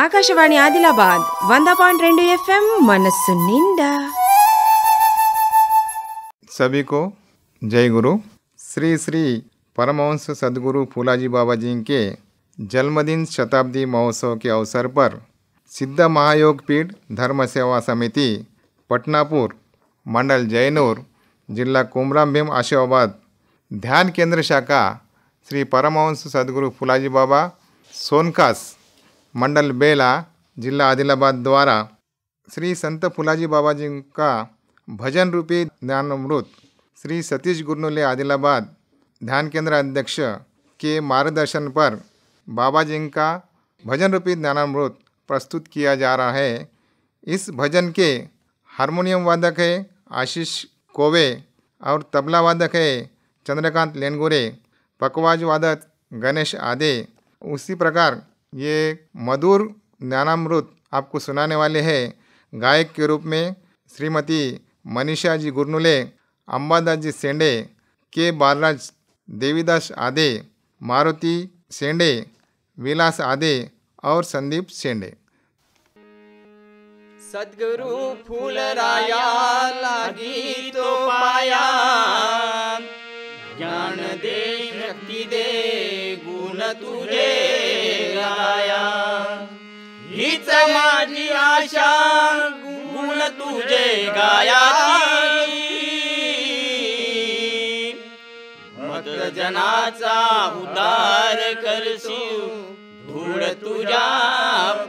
Akashvani Adilabad 100.2 FM मनस्सु निंडा। सभी को जय गुरु। श्री श्री परमहंस सद्गुरु फूलाजी बाबा जी के जन्मदिन शताब्दी महोत्सव के अवसर पर सिद्ध महायोग पीठ धर्म सेवा समिति पटनापुर मंडल जयनूर जिला कुमराम भीम आशिवाबाद ध्यान केंद्र शाखा श्री परमहंस सद्गुरु फूलाजी बाबा सोनकास मंडल बेला जिला आदिलाबाद द्वारा श्री संत फूलाजी बाबा जी का भजन रूपी ज्ञानामृत श्री सतीश गुरनुले आदिलाबाद ध्यान केंद्र अध्यक्ष के मार्गदर्शन पर बाबा जी का भजन रूपी ज्ञानामृत प्रस्तुत किया जा रहा है। इस भजन के हारमोनियम वादक है आशीष कोवे और तबला वादक है चंद्रकांत लेनगुरे, पकवाज वादक गणेश आदे। उसी प्रकार ये मधुर ज्ञानामृत आपको सुनाने वाले हैं गायक के रूप में श्रीमती मनीषा जी गुरनुले, अंबादास जी सेंडे, के बालराज, देवीदास आदे, मारुति सेंडे, विलास आदे और संदीप सेंडे। सद्गुरु फूलराया लागी तो पाया, ज्ञान दे शक्ति दे गुण तुझे गाया, हीच माझी आशा गुण तुझे गाया, मत जनाचा उद्धार करशील धूळ तुझ्या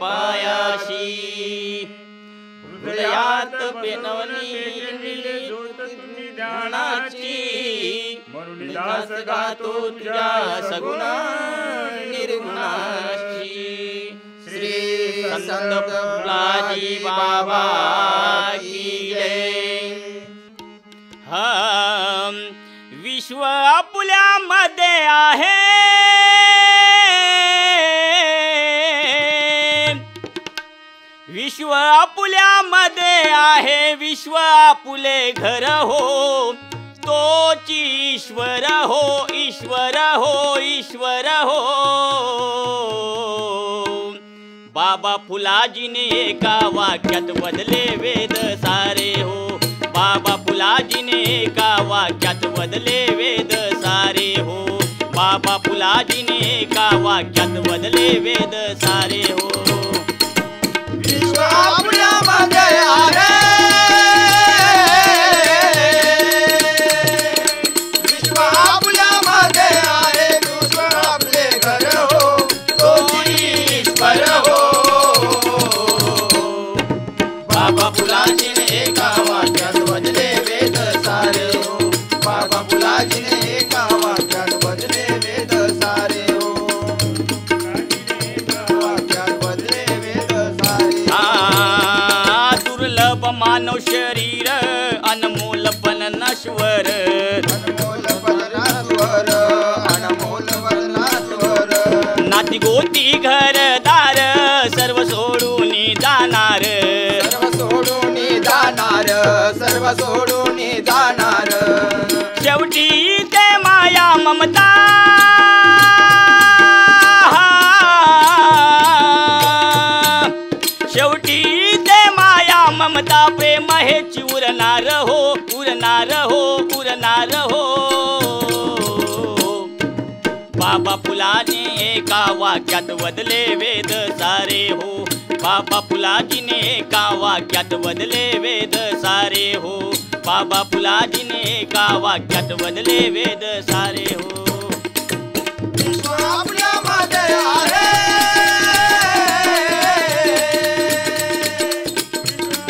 पायाशी, हृदयात पेनवली ज्ञानाची, मरुनिदास गातो तुझ्या सगुणा निर्गुणाची। श्री संत फूलाजी बाबा की जय। विश्व आपुल्यामध्ये आहे, विश्व आपुल्यामध्ये आहे, विश्व आपुले घर हो, तोच ईश्वर हो, ईश्वर हो, ईश्वर हो। बाबा फुलाजीने एका वाक्यात बदले वेद सारे हो, बाबा फुलाजीने एका वाक्यात बदले वेद सारे हो, बाबा फुलाजीने एका वाक्यात बदले वेद सारे हो। विश्व आपुल्यामध्ये आहे, विश्व आपुल्यामध्ये आहे, विश्व आपले घर हो, तोच ईश्वर हो। बाबा फुलाजीने एका वाक्यात बदले वेद सारे हो, बाबा फुलाजीने एका वाक्यात बदले वेद सारे हो, वाक्यात बदले वेद सारे। दुर्लभ मानव शरीर अनमोल पण नश्वर, अनमोल पण नश्वर, अनमोल पण नश्वर। नाती गोती घरदार सर्व सोडून जाणार, सर्व सोडून जाणार, सर्व सोडून जाणार। शेवटी ते माया ममता, शेवटी ते माया ममता, प्रेम हेची उरणार हो, उरणार हो, उरणार हो। बाबा फुलाने एका वाक्यात बदले वेद सारे हो, बाबा फुलाजीने एका वाक्यात बदले वेद सारे हो, बाबा फुलाजीने एका वाक्यात बदले वेद सारे हो। विश्व आपल्यामध्ये आहे,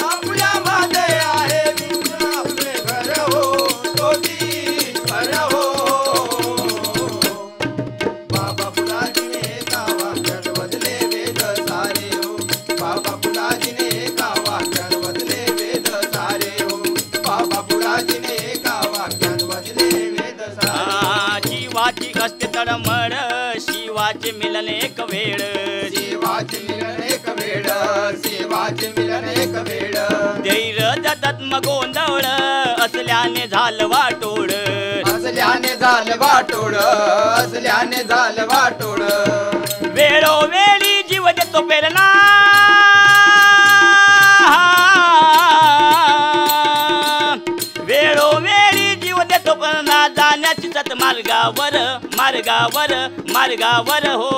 आपल्यामध्ये आहे, विश्व आपले घर हो, तोच ईश्वर हो। बाबा फुलाजीने एका वाक्यात बदले वेद सारे हो, बाबा फुलाजीने एका वाक्यात बदले वेद सारे हो, बाबा फुलाजीने एका वाक्यात बदले वेद सारे। जीवाची असते तडमड, शिवाचे मिलन एक वेळ, शिवाचे मिलन एक वेळ, शिवाचे मिलन एक वेळ। धैर्य दत्म गोंधळ असल्याने झालं वाटोळ, असल्याने झालं वाटोळ, असल्याने झालं वाटोळ। वेळोवेळी जीव देतो प्रेरणा, मार्गावर मार्गावर मार्गावर हो.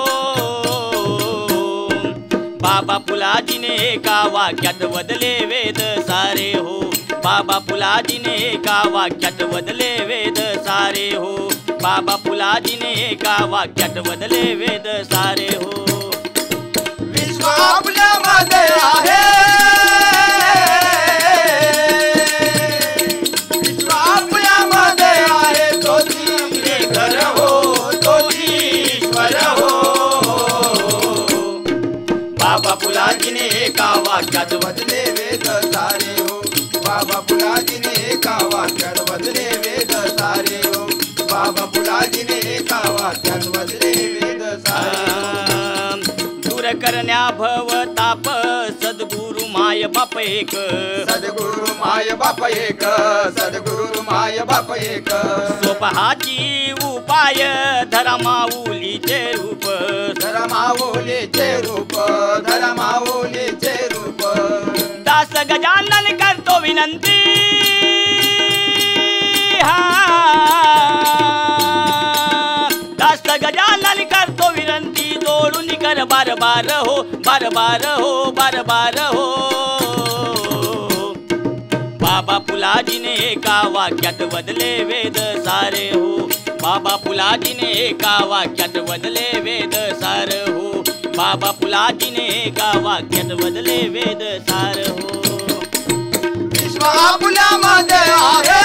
बाबा फुलाजीने एका वाक्यात बदले वेद सारे हो. बाबा फुलाजीने एका वाक्यात बदले वेद सारे हो. बाबा फुलाजीने एका वाक्यात बदले वेद सारे हो. विश्व आपल्यामध्ये आहे, विश्व आपल्यामध्ये आहे, तोची घर हो, तोची ईश्वर हो. बाबा फुलाजीने एका वाक्यात बदले वेद सारे हो. बाबा फुलाजीने एका वाक्यात बदले वेद सारे हो. बाबा फुलाजीने एका वाक्यात बदले वेद सारे हो. दूर करण्या भवताप सद्गुरु माय बाप एक. सद्गुरु माय बाप एक, सद्गुरु माय बाप एक. सोपहाची उपाय धरा माऊलीचे रूप. धरा माऊलीचे रूप, धरा माऊलीचे रूप. दास गजानन करतो विनंती. दास गजानन करतो विनंती. जोडून कर बार बार हो, बार बार हो, बार बार हो. बाबा फुलाजीने एका वाक्यात बदले वेद सारे हो. बाबा फुलाजीने एका वाक्यात बदले वेद सार हो. बाबा फुलाजीने एका वाक्यात बदले वेद सार हो. विश्व आपल्यामध्ये आहे,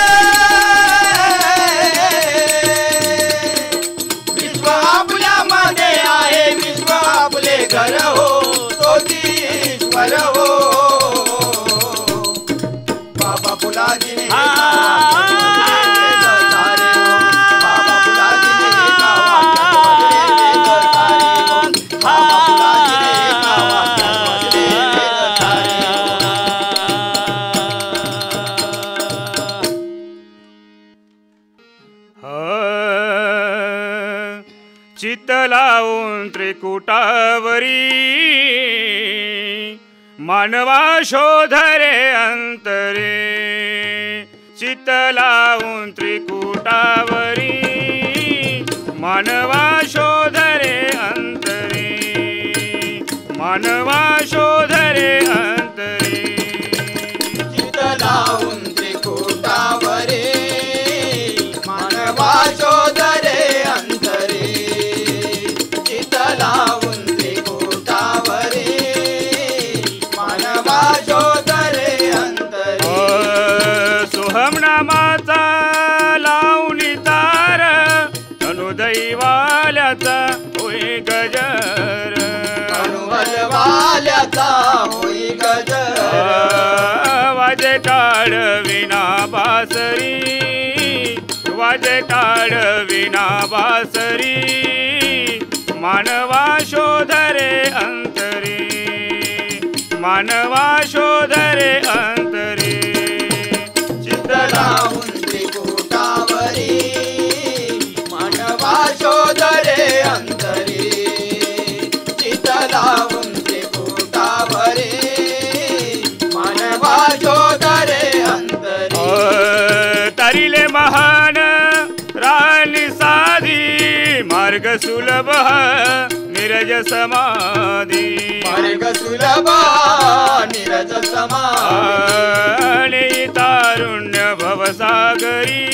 विश्व आपल्यामध्ये आहे, विश्व आपले घर हो, तोची ईश्वर हो. बाबा फुलाजीने एका चित्त लावून त्रिकुटावरी मानवा शोधरे अंतरे. चित्त लावून त्रिकुटावरी मानवा शोधरे अंतरे. मानवा शोधरे अंतरे. चित्त लावून त्रिकुटावरी मानवा शोधरे अंतरे. चित्त लावून त्रिकुटावरी मानवा शोधरे अंतरे. सोहम नामाचा लावून तार अनुदैवाल्याचा होई गजर. अनुवलवाल्याचा होई गजर. वाजे टाळ विना बासरी. वाजे टाळ विना बासरी. मानवा शोधरे अंतरे. मानवा शोधरे अंतरे. चित्त लावून त्रिकुटावरी मानवा शोधरे अंतरे. चित्त लावून त्रिकुटावरी मानवा शोधरे अंतरे. तरिले महान राणी साधी मार्ग सुलभ निरज समाधी. मार्ग सुलभ निरज समाधी. नेई तारुण्य भवसागरी.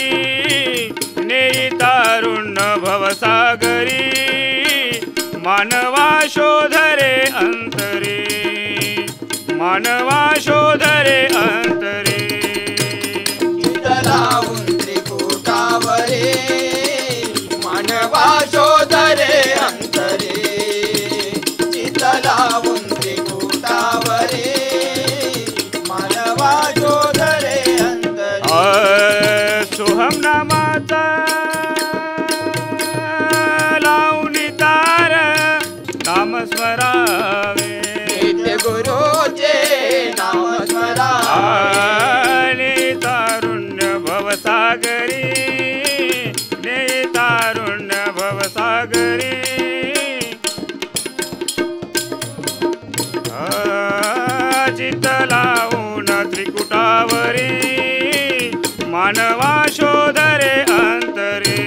नेई तारुण्य भवसागरी. मानवा शोधरे अंतरे. मानवा शोधरे अंतरे. चित्त लावून त्रिकुटावरी मानवा शोधरे अंतरे. चित्त लावून त्रिकुटावरी मानवा शोधरे अंतरे. सोहम नामाचा लावून तार नाम स्मरावे. नित्य गुरुचे नाम स्मरावे. तारुण्य भवसागरी. ने तारुण्य भवसागरी. चित्त लावून त्रिकुटावरी मानवा शोधरे अंतरे.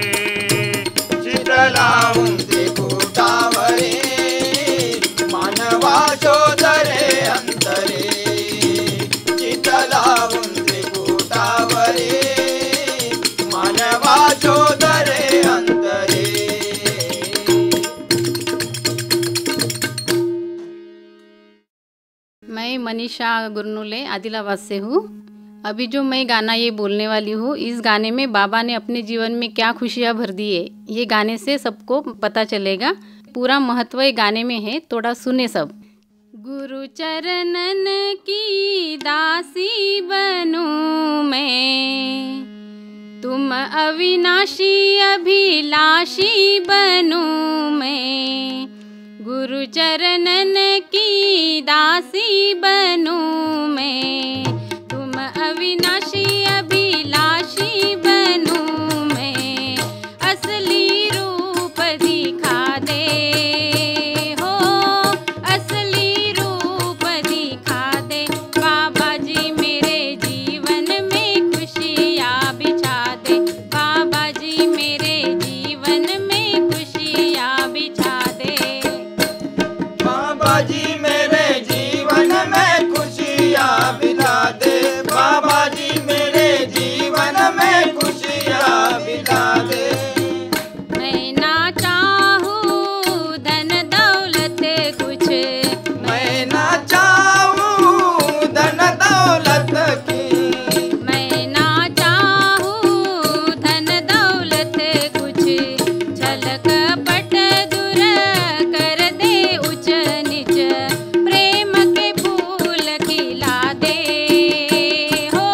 शोधरे अंतरे चित्त लावून त्रिकुटावरे मानवा शोधरे अंतरे. मैं मनीषा गुरनुले आदिलाबाद से हूँ. अभी जो मैं गाना ये बोलने वाली हूँ, इस गाने में बाबा ने अपने जीवन में क्या खुशियाँ भर दी है, ये गाने से सबको पता चलेगा. पूरा महत्व ये गाने में है, थोड़ा सुने सब. गुरु चरणन की दासी बनूं मैं, तुम अविनाशी अभिलाषी बनूं मैं. गुरु चरणन की दासी बनूं मैं, तुम अविनाशी अभिलाषी बनूं मैं. असली रूप दिखा दे हो, असली रूप दिखा दे. बाबा जी मेरे जीवन में खुशियाँ बिछा दे. बाबा जी मेरे जीवन में खुशियाँ बिछा दे. बाबा जी मेरे जीवन में खुशियाँ बिता दे. बाबा जी मेरे जीवन में खुशियाँ बिता दे. मैं ना चाहूँ धन दौलत कुछ, मैं ना चाहूँ धन दौलत की. मैं ना चाहूँ धन दौलत कुछ. छल कपट दूर कर दे उच नीच, प्रेम के फूल खिला दे हो,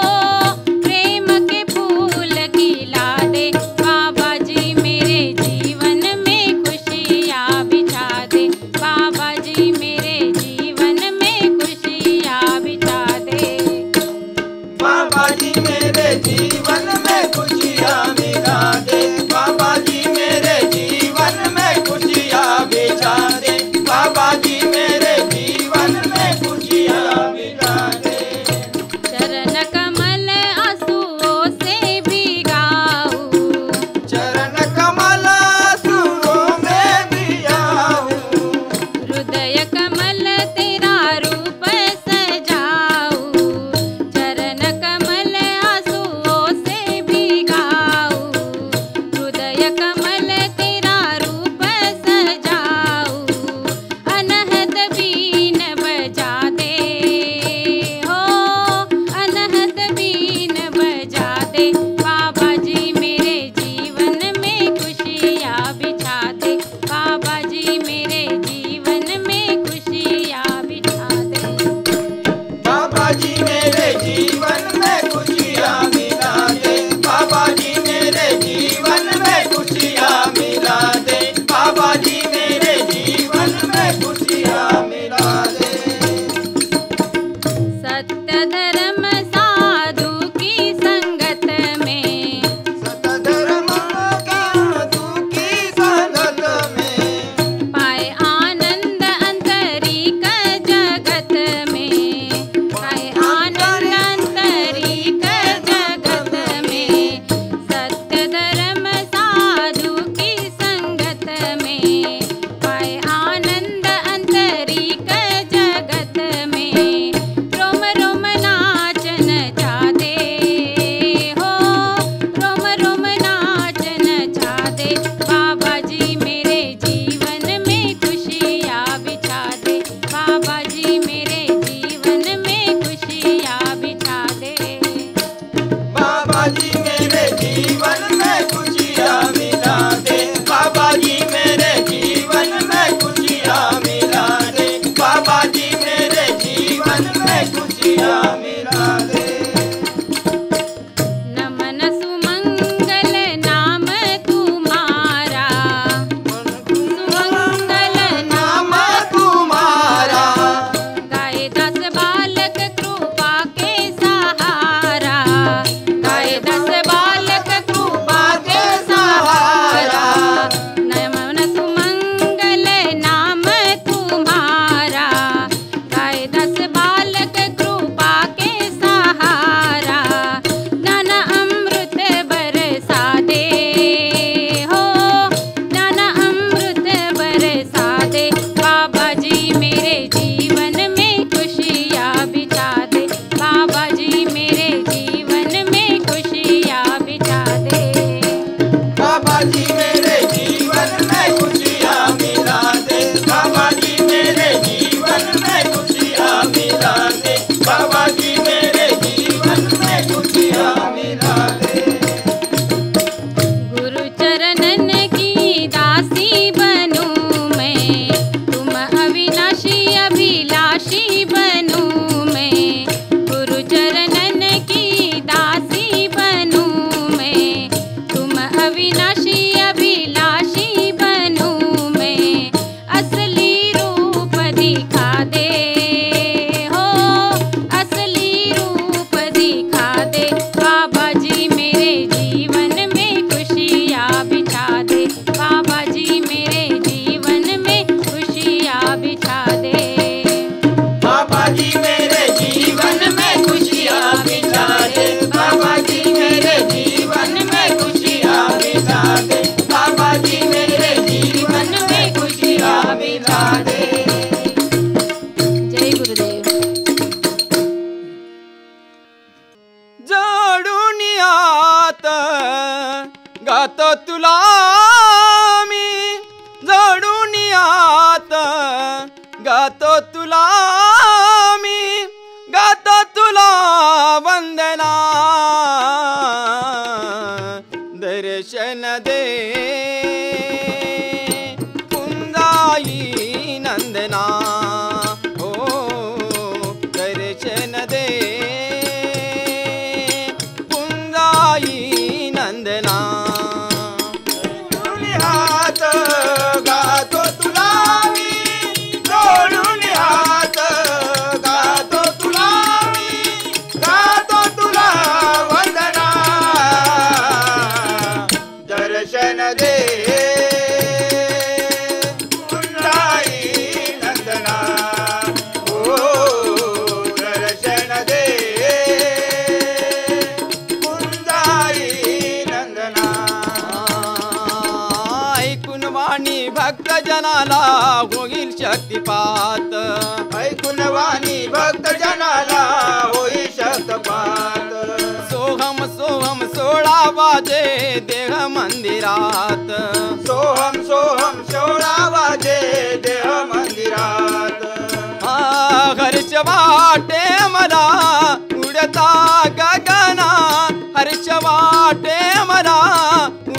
प्रेम के फूल खिला दे. बाबा जी मेरे जीवन में खुशियाँ बिछा दे. बाबा जी मेरे जीवन में खुशियाँ बिछा दे. बाबा जी मेरे जीवन में खुशियाँ बिता दे. बाबा जी मेरे जीवन में खुशियाँ बिता दे. बाबा जी मेरे जीवन में खुशियाँ बिता दे. चरण कमल आंसुओं से भिगाऊं, चरण कमल सुरों में भी आऊं. हृदय कमल तेरा रूप सजाऊं. चरण कमल आंसुओं से भिगाऊं, हृदय कमल तेरा रूप सजाऊं. अनहद बीन बजा दे हो, अनहद बीन बजा दे. बाबा जी मेरे जीवन में खुशियाँ बिछा दे. बाबा जी मेरे जीवन में खुशियाँ बिछा दे. बाबा जी मेरे जीवन में खुशियाँ मिला दे. बाबा जी मेरे जीवन में खुशियाँ मिला दे. बाबा जी मेरे जीवन में खुशियाँ मिला दे. सत्य धर्म साधु की संगत में, सतधर्म साधु की संगत में. पाए आनंद अंतरिक जगत में. पाए आनंद अंतरिक जगत में. सत्य धर्म साधु की संगत में. पाए आनंद अंतरिक जगत में. रोम रोम नाचन चाहते हो, रोम रोम नाचन चाहते. बाबा जी मेरे जीवन में खुशियाँ बिछा दे. बाबा जी मेरे जीवन में खुशियाँ बिछा दे. बाबा जी मेरे जीवन में खुशियाँ मिला दे. बाबा जी मेरे जीवन में खुशियाँ मिला दे. बाबा जी मेरे जीवन में खुशियाँ मिला दे. नमन सुमंगल नाम तुम्हारा, सुमंगल नाम नाम तुम्हारा. गाए दस बालक कृपा के सहारा. गाए दस बालक कृपा के सहारा. नमन सुमंगल नाम तुम्हारा. गाए दस बालक कृपा के दर्शन दे कुंजाई नंदना हात गातो तुला मी जोडून हात गातो तुला मी गातो तुला वंदना दर्शन दे कुंजाई नंदना ओ दर्शन दे कुंजाई नंदना ऐकून वाणी भक्त जनाला होईल शक्तिपात ऐकून वाणी भक्त जनाला होईल शक्तिपात सोहम सोहम 16 वाजे देह मंदिरात सोहम सोहम 16 वाजे देह मंदिरात हर्ष वाटे मला उडता गगना हर्ष वाटे मला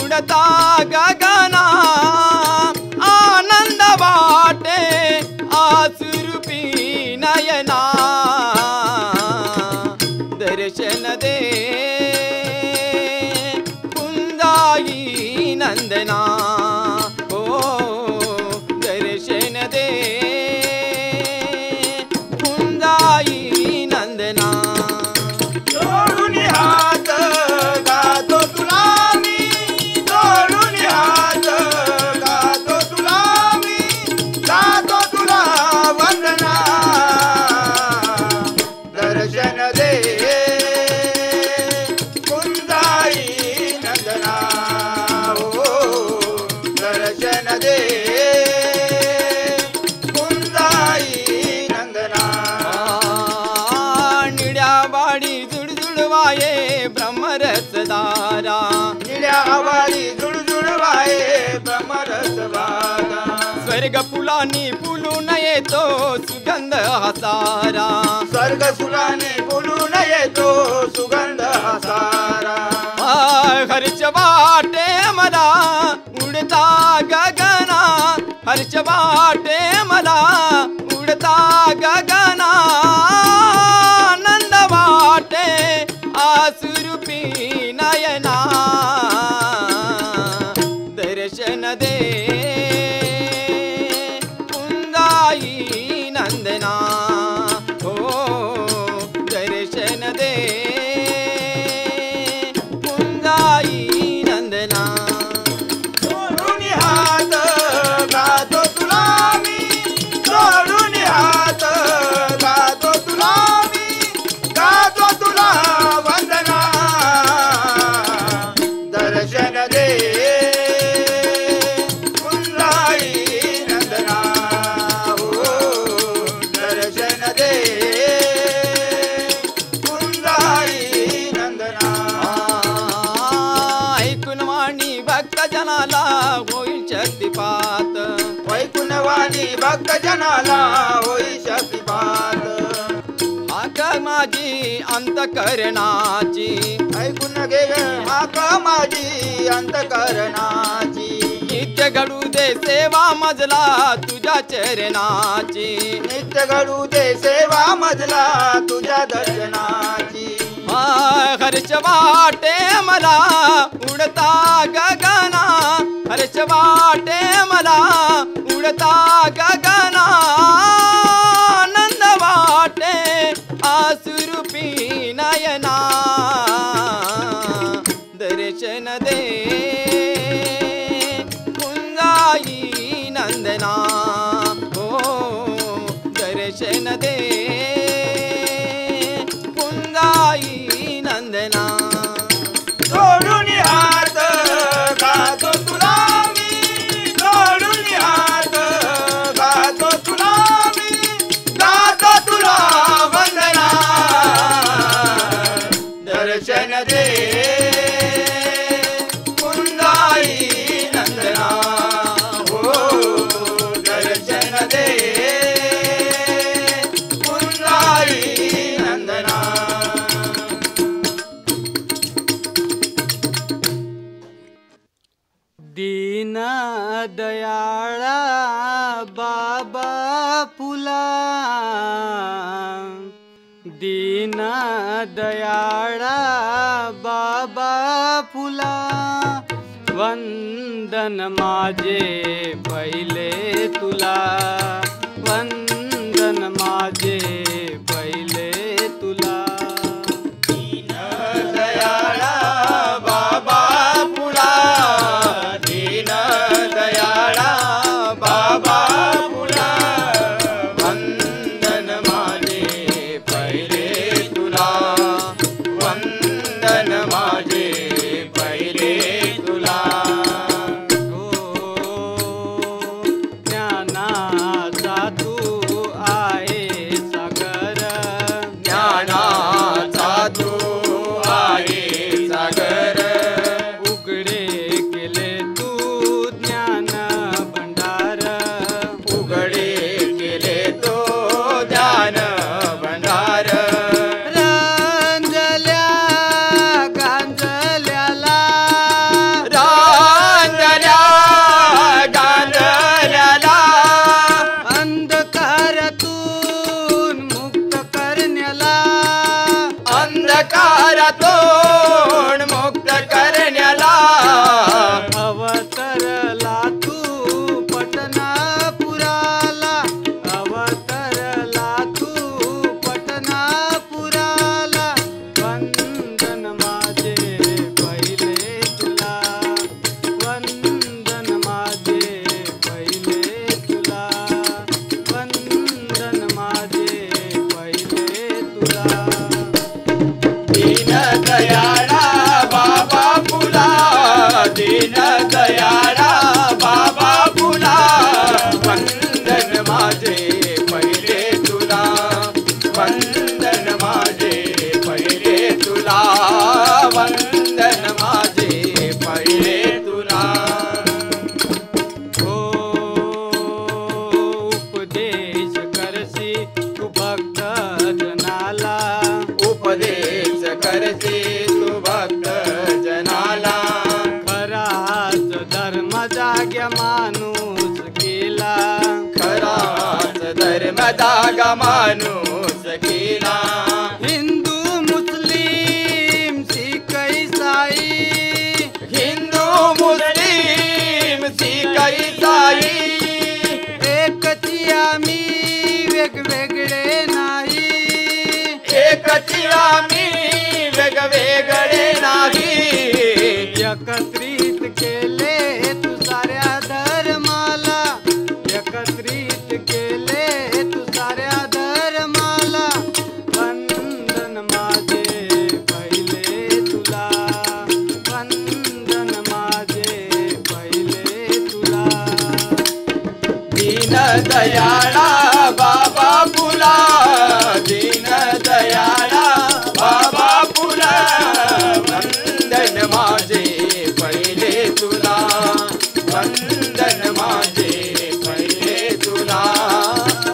उडता गगना आनंद वाटे आसुरूपी नयना दर्शन दे कुंजाई नंदना ओ दर्शन दे कुंजाई नंदना जोडून हात गातो तुला मी जोडून हात गातो तुला मी गातो तुला वंदना दर्शन दे कुंजाई नंदना ओ दर्शन दे कुंजाई नंदना निड्यावाडी जुडजुडवाये ब्रह्मरसदारा निड्यावाडी जुडजुडवाये ब्रह्मरसदारा स्वर्ग फुलांनी फुलून येतो सुगंध हसारा स्वर्ग फुलांनी फुलून येतो सुगंध हसारा हर्ष वाटे मला उडता गगना हर्ष वाटे मला उडता गगना आनंद वाटे आसुरूपी नयना दर्शन दे कुंजाई नंदना ओ दर्शन दे कुंजाई नंदना जोडून हात गातो तुला मी जोडून हात गातो तुला मी गातो तुला वंदना दर्शन दे कुंजाई नंदना ओ दर्शन दे कुंजाई नंदना ऐकून वाणी भक्त जनाला होईल शक्तिपात ऐकून वाणी भक्त जनाला होईल शक्तिपात हाक माझी अंतकरणाची ऐकून घे हाक माझी अंतकरणाची नित्य घडू दे सेवा मजला तुझ्या चरणाची नित्य घडू दे सेवा मजला तुझ्या दर्शनाची हर्ष वाटे मला उडता गगना हर्ष वाटे मला उडता गगना आनंद वाटे आसुरूपी नयना दर्शन दे कुंजाई नंदना ओ दर्शन दे कुंजाई नंदना जोडून हात गातो तुला मी जोडून हात गातो तुला मी गातो तुला वंदना दर्शन दे कुंजाई नंदना ओ दर्शन दे कुंजाई नंदना दीन दयाळा बाबा फुला वंदन माझे पहिले तुला वंदन माझे पहिले तुला दीन दयाळा बाबा फुला दीन दयाळा बाबा फुला वंदन माझे पहिले तुला वंदन माझे पहिले तुला ज्ञानाचा तू आहे सागर ज्ञानाचा तू आहे सागर उघडे केले तू ज्ञान भंडार उघडे केले तो ध्यान भंडार रांजल्या गांजल्याला रांजल्या गांजल्याला अंधकारातून मुक्त करण्याला अंधकारातून मुक्त करण्याला अवतरला तू पटनापुराला अवतरला तू पटनापुराला वंदन माझे पहिले तुला वंदन माझे पहिले तुला वंदन माझे पहिले तुला दीन दयाळा बाबा फुला दीन दयाळा बाबा फुला वंदन माझे पहिले तुला वंदन माझे पहिले तुला वंदन माझे पहिले तुला हो उपदेश करसी तू भक्त जनाला उपदेश करते तू भक्त जनाला खराच धर्म जाग्या माणूस केला खराच धर्म दागा माणूस केला हिंदू मुस्लिम सिख ईसाई हिंदू मुस्लिम सिख ईसाई एकची आम्ही वेगवेगळे नाही एकची आम्ही वेगवेगळे नाही एकत्रित केले तू साऱ्या धर्माला एकत्रित केले तू साऱ्या धर्माला वंदन माझे पहिले तुला वंदन माझे पहिले तुला दीन दयाळा बाबा फुला दीन दयाळा बाबा फुला वंदन माझे पहिले तुला वंदन माझे पहिले तुला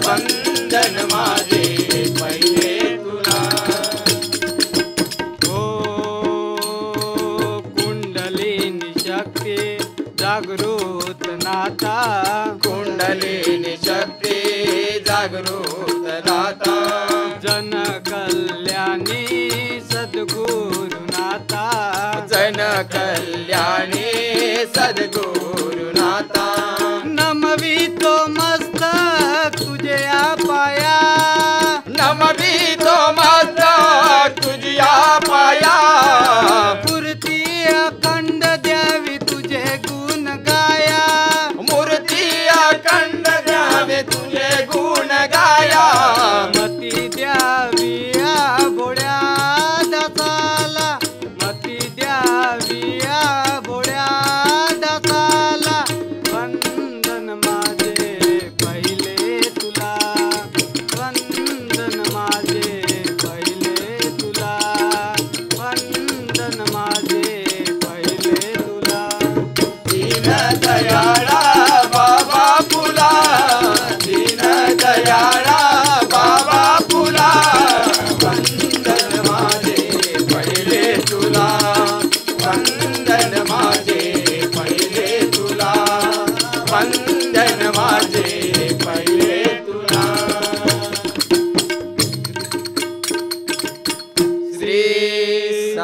वंदन माझे पहिले तुला हो कुंडलिनी शक्ती जागृत नाथा कुंडलिनी शक्ती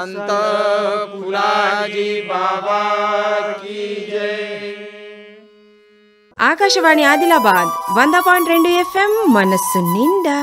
संत फुलाजी बाबा की जय. ఆకాశవాణి ఆదిలాబాద్ 100.2 FM మనస్సు నిండా.